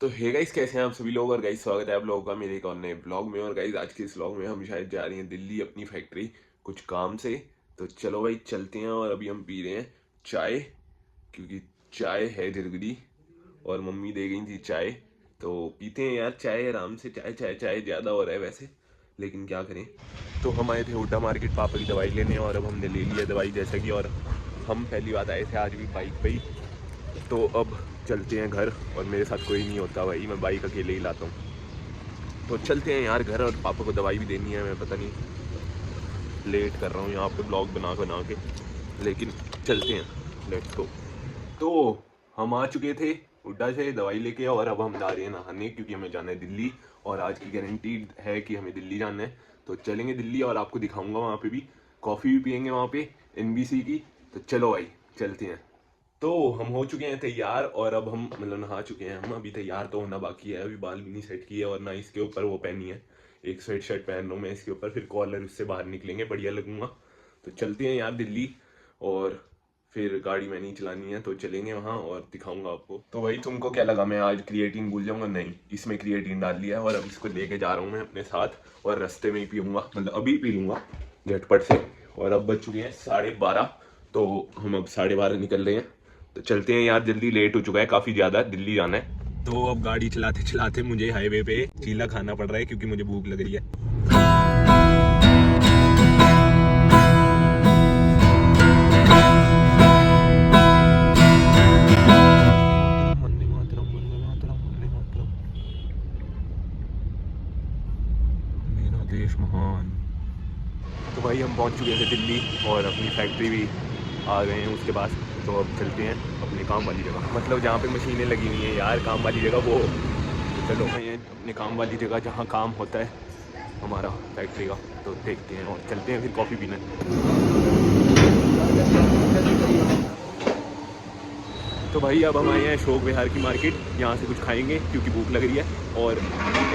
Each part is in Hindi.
तो हे गाइस, कैसे हैं आप सभी लोग। और गाइस स्वागत है आप लोगों का मेरे एक और नए ब्लॉग में। और गाइस आज के इस ब्लॉग में हम शायद जा रही हैं दिल्ली अपनी फैक्ट्री कुछ काम से। तो चलो भाई चलते हैं। और अभी हम पी रहे हैं चाय, क्योंकि चाय है जरूरी और मम्मी दे गई थी चाय। तो पीते हैं यार चाय आराम से। चाय चाय चाय ज़्यादा हो रहा है वैसे, लेकिन क्या करें। तो हम आए थे हुड्डा मार्केट पापा की दवाई लेने, और अब हमने ले ली है दवाई जैसा कि। और हम पहली बात आए थे आज भी बाइक पे ही। तो अब चलते हैं घर। और मेरे साथ कोई नहीं होता भाई, मैं बाइक अकेले ही लाता हूँ। तो चलते हैं यार घर। और पापा को दवाई भी देनी है। मैं पता नहीं लेट कर रहा हूँ यहाँ पे ब्लॉग बना बना के, लेकिन चलते हैं, लेट्स गो। तो हम आ चुके थे हुड्डा से दवाई लेके, और अब हम जा रहे हैं नहाने, क्योंकि हमें जाना है दिल्ली। और आज की गारंटी है कि हमें दिल्ली जाना है। तो चलेंगे दिल्ली और आपको दिखाऊंगा वहाँ पे भी। कॉफ़ी भी पियेंगे वहाँ पे एनबीसी की। तो चलो भाई चलते हैं। तो हम हो चुके हैं तैयार, और अब हम मतलब नहा चुके हैं। हम अभी तैयार तो होना बाकी है, अभी बाल भी नहीं सेट किए और ना इसके ऊपर वो पहनी है। एक स्वेट शर्ट पहन रहा हूँ मैं इसके ऊपर, फिर कॉलर उससे बाहर निकलेंगे, बढ़िया लगूंगा। तो चलते हैं यार दिल्ली। और फिर गाड़ी मैंने ही चलानी है, तो चलेंगे वहाँ और दिखाऊंगा आपको। तो भाई तुमको क्या लगा मैं आज क्रिएटिन भूल जाऊंगा? नहीं, इसमें क्रिएटिन डाल लिया है। और अब इसको लेके जा रहा हूँ मैं अपने साथ, और रास्ते में ही पीऊंगा, मतलब अभी पी लूंगा झटपट से। और अब बज चुके हैं 12:30। तो हम अब 12:30 निकल रहे हैं। तो चलते हैं यार, जल्दी लेट हो चुका है काफ़ी ज़्यादा, दिल्ली जाना है। तो अब गाड़ी चलाते चलाते मुझे हाईवे पे चीला खाना पड़ रहा है, क्योंकि मुझे भूख लग रही है। वंदे मातरम, वंदे मातरम, वंदे मातरम, मेरा देश महान। तो भाई हम पहुंच चुके थे दिल्ली, और अपनी फैक्ट्री भी आ गए हैं उसके पास। तो अब चलते हैं अपने काम वाली जगह, मतलब जहाँ पे मशीनें लगी हुई हैं यार, काम वाली जगह वो। तो चलो भाई अपने काम वाली जगह जहाँ काम होता है हमारा फैक्ट्री का। तो देखते हैं और चलते हैं फिर कॉफ़ी पीने। तो भाई अब हम आए हैं अशोक विहार की मार्केट, यहाँ से कुछ खाएंगे क्योंकि भूख लग रही है। और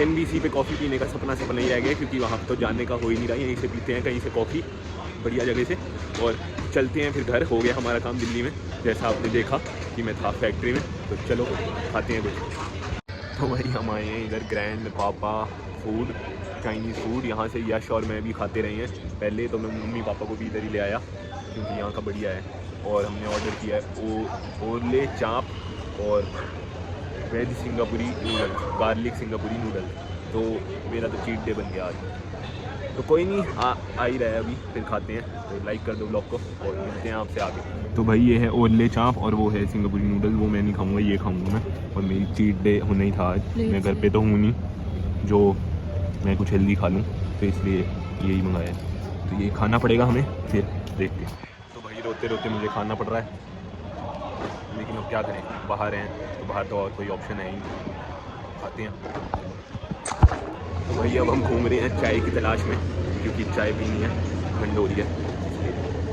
एनबीसी पे कॉफ़ी पीने का सपना ही रह गया, क्योंकि वहाँ तो जाने का हो ही नहीं रहा। यहीं से पीते हैं कहीं से कॉफ़ी बढ़िया जगह से, और चलते हैं फिर घर। हो गया हमारा काम दिल्ली में, जैसा आपने देखा कि मैं था फैक्ट्री में। तो चलो खाते हैं कुछ। तो भाई हम आए हैं इधर ग्रैंड पापा फूड, चाइनीज़ फूड। यहाँ से यश और मैं भी खाते रहे हैं पहले, तो मैं मम्मी पापा को भी इधर ही ले आया, क्योंकि यहाँ का बढ़िया है। और हमने ऑर्डर किया है ओले चाप और वेज सिंगापुरी नूडल्स, गार्लिक सिंगापुरी नूडल्स। तो मेरा तो चीट डे बन गया आज। तो कोई नहीं, आ ही रहा है अभी, फिर खाते हैं। तो लाइक कर दो ब्लॉग को, और मिलते हैं आपसे आगे। तो भाई ये है ओले चाप, और वो है सिंगापुरी नूडल्स। वो मैं नहीं खाऊंगा, ये खाऊंगा मैं। और मेरी चीट डे होना ही था आज, मैं घर पे तो हूँ नहीं जो मैं कुछ हेल्दी खा लूँ, तो इसलिए यही मंगाया है। तो ये खाना पड़ेगा हमें, फिर देखते हैं। तो भाई रोते रोते मुझे खाना पड़ रहा है, लेकिन अब क्या करें, बाहर हैं तो बाहर तो और कोई ऑप्शन है ही नहीं, खाते हैं। तो भाई अब हम घूम रहे हैं चाय की तलाश में, क्योंकि चाय पीनी है, ठंड हो रही है।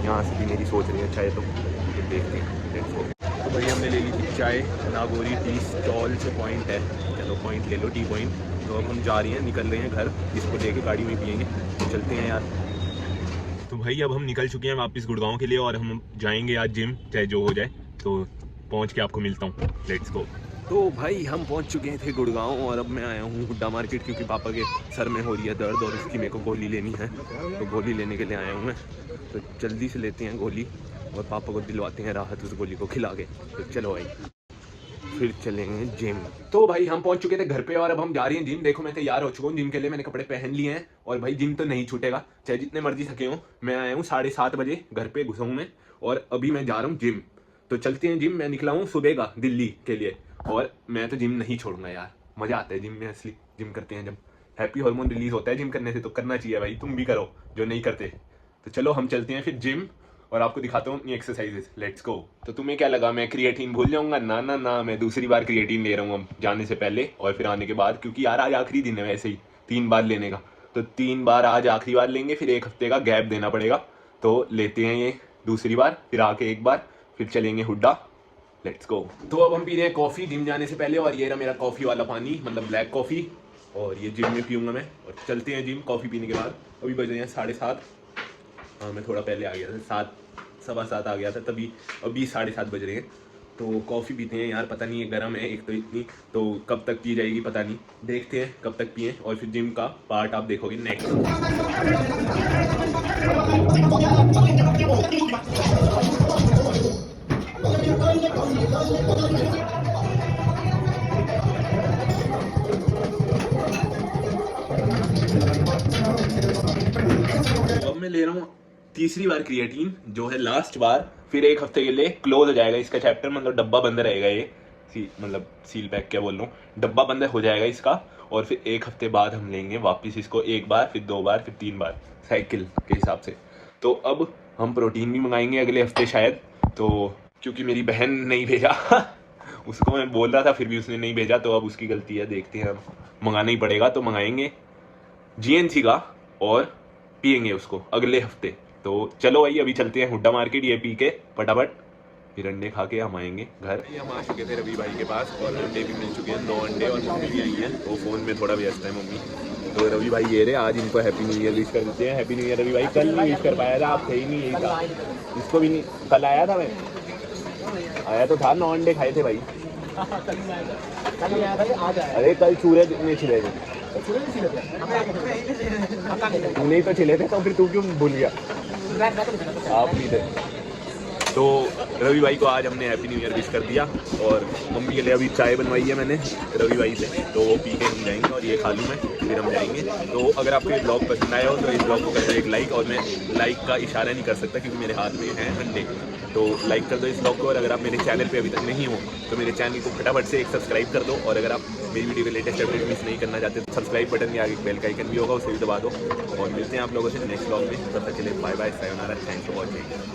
यहाँ से भी मेरी सोच रही है चाय, तो फिर देखते हैं, लेट्स गो। तो भाई हमने ले ली थी चाय नागौरी टी स्टॉल से, पॉइंट है, चलो पॉइंट ले लो, टी पॉइंट। तो अब हम जा रहे हैं, निकल रहे हैं घर, इसको लेके गाड़ी में पियेंगे। तो चलते हैं यार। तो भाई अब हम निकल चुके हैं वापस गुड़गांव के लिए, और हम जाएंगे आज जिम, चाहे जो हो जाए। तो पहुंच के आपको मिलता हूँ, लेट्स गो। तो भाई हम पहुंच चुके थे गुड़गांव, और अब मैं आया हूँ हुड्डा मार्केट, क्योंकि पापा के सर में हो रही है दर्द, और उसकी मेरे को गोली लेनी है। तो गोली लेने के लिए आया हूँ मैं। तो जल्दी से लेते हैं गोली, और पापा को दिलवाते हैं राहत उस गोली को खिला के। तो चलो भाई फिर चलेंगे जिम। तो भाई हम पहुंच चुके थे घर पे, और अब हम जा रहे हैं जिम। देखो मैं तैयार हो चुका हूँ जिम के लिए, मैंने कपड़े पहन लिए हैं। और भाई जिम तो नहीं छूटेगा, चाहे जितने मर्जी थके हो। मैं आया हूँ 7:30 बजे, घर पे घुसा हूँ मैं, और अभी मैं जा रहा हूँ जिम। तो चलते हैं जिम। मैं निकला हूँ सुबह का दिल्ली के लिए, और मैं तो जिम नहीं छोड़ूंगा यार। मजा आता है जिम में, असली जिम करते हैं जब हैप्पी हार्मोन रिलीज होता है जिम करने से। तो करना चाहिए भाई, तुम भी करो जो नहीं करते। तो चलो हम चलते हैं फिर जिम, और आपको दिखाता हूँ अपनी एक्सरसाइजेस, लेट्स गो। तो तुम्हें क्या लगा मैं क्रिएटिन भूल जाऊंगा? ना ना ना, मैं दूसरी बार क्रिएटिन ले रहा हूँ अब, जाने से पहले और फिर आने के बाद, क्योंकि यार आज आखिरी दिन है वैसे ही 3 बार लेने का। तो 3 बार आज आखिरी बार लेंगे, फिर 1 हफ्ते का गैप देना पड़ेगा। तो लेते हैं ये दूसरी बार, फिर आके एक बार, फिर चलेंगे हुड्डा, लेट्स गो। तो अब हम पी रहे हैं कॉफ़ी जिम जाने से पहले, और ये रहा मेरा कॉफ़ी वाला पानी, मतलब ब्लैक कॉफ़ी, और ये जिम में पीऊँगा मैं। और चलते हैं जिम कॉफ़ी पीने के बाद। अभी बज रहे हैं 7:30। हाँ मैं थोड़ा पहले आ गया था, 7 सवा 7 आ गया था तभी, अभी 7:30 बज रहे हैं। तो कॉफ़ी पीते हैं यार, पता नहीं है गर्म है एक तो इतनी, तो कब तक पी जाएगी पता नहीं, देखते हैं कब तक पिए। और फिर जिम का पार्ट आप देखोगे नेक्स्ट। अब मैं ले रहा हूँ तीसरी बार क्रिएटिन, जो है लास्ट बार, फिर एक हफ्ते के लिए क्लोज हो जाएगा इसका चैप्टर, मतलब डब्बा बंद रहेगा ये, मतलब सील पैक क्या बोल रहा हूँ, डब्बा बंद हो जाएगा इसका। और फिर एक हफ्ते बाद हम लेंगे वापस इसको, एक बार, फिर 2 बार, फिर 3 बार, साइकिल के हिसाब से। तो अब हम प्रोटीन भी मंगाएंगे अगले हफ्ते शायद, तो क्योंकि मेरी बहन नहीं भेजा उसको मैं बोल रहा था फिर भी उसने नहीं भेजा, तो अब उसकी गलती है, देखते हैं अब मंगाना ही पड़ेगा। तो मंगाएंगे GNC का और पियेंगे उसको अगले हफ्ते। तो चलो भाई अभी चलते हैं हुड्डा मार्केट, ये पी के फटाफट फिर अंडे खा के हम आएंगे घर। हम आ चुके थे रवि भाई के पास और अंडे भी मिल चुके हैं, 2 अंडे, और मम्मी भी आई हैं, तो फ़ोन में थोड़ा व्यस्त है मम्मी। तो रवि भाई ये रहे, आज इनको हैप्पी न्यू ईयर विश कर देते हैं। हैप्पी न्यू ईयर रवि भाई। कल नहीं विश कर पाया था, आप थे ही नहीं, यही था, इसको भी नहीं, कल आया था मैं, आया तो था, 9 अंडे खाए थे भाई। अरे कल सूरज ने छिले थे, नहीं तो छिले थे, तो फिर तू क्यों भूल गया, आप नहीं थे। तो रवि भाई को आज हमने हैप्पी न्यू ईयर विश कर दिया, और मम्मी के लिए अभी चाय बनवाई है मैंने रवि भाई से, तो वो पी के हम जाएंगे, और ये खा लूँ मैं, फिर हम जाएंगे। तो अगर आपको ये ब्लॉग पसंद आया हो तो इस ब्लॉग को कर दो एक लाइक, और मैं लाइक का इशारा नहीं कर सकता क्योंकि मेरे हाथ में हैं अंडे, तो लाइक कर दो इस ब्लॉग को। और अगर आप मेरे चैनल पे अभी तक नहीं हो तो मेरे चैनल को फटाफट से एक सब्सक्राइब कर दो, और अगर आप मेरी वीडियो के लेटेस्ट अपडेट मिस नहीं करना चाहते तो सब्सक्राइब बटन के आगे बेल का आइकन भी होगा, उसे भी दबा दो। और मिलते हैं आप लोगों से नेक्स्ट ब्लॉग में, तब तक के लिए बाय बाय, सायोनारा, थैंक्स फॉर वॉचिंग।